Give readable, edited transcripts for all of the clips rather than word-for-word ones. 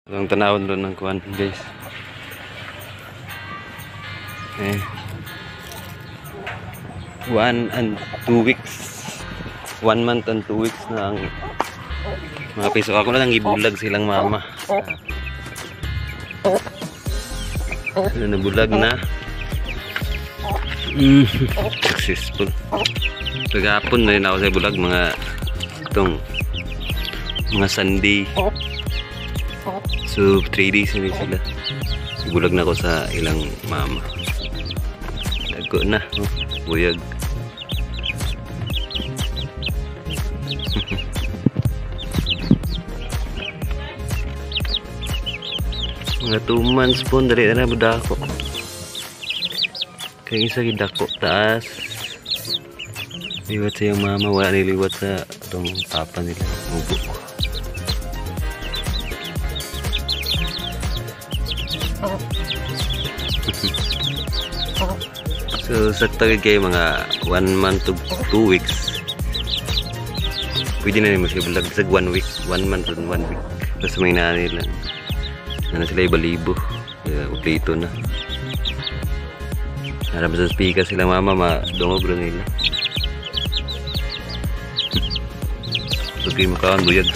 Ang tanawon doon ng kuwan, guys. 1 and 2 weeks. 1 month and 2 weeks na ang mga piso. Ako na lang ibulag silang mama. Ano na bulag na. Successful. Pagkapon na rin ako sa bulag itong mga Sunday. So 3 days na sila. Bulag na ako sa ilang mama. Dago na, buyag. Mga 2 months po, dari na budako. Kaya isa gidako taas. Liwat sa yung mama, wala niliwat sa itong papa nila. Mubo. So sakto kayo mga 1 month to 2 weeks. Pwede na rin bulag sa 1 week, 1 month to 1 week. Basta may nanay lang na sila ibalibo, uplito na. Harap sa speaker sila mama, madungog lang nila. Okay, makawan buyag.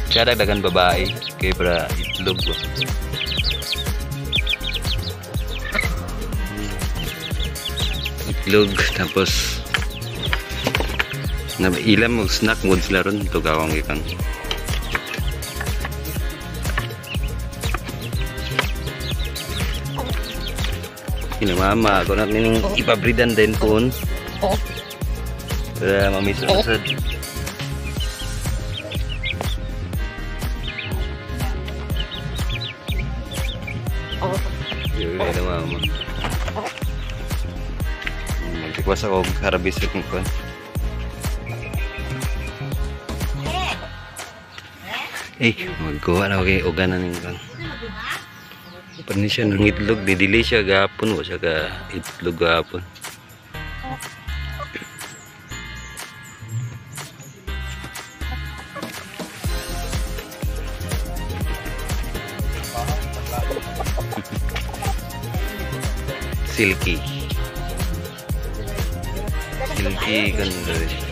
Siya dagdagan babae kaya para itlog ba. Itlog tapos ilam mo snack mood sila ron ito gawang ikan. Mama ako na nining ipabridan din po para mamisod. Yun na mama. Magtikwas ako harabis yung kuwan. Magkuha na okay ugan na ng kuwan. Panis siya ng itlog, didili siya gapon, o siya ka itlog gapon. Silky ganda rin.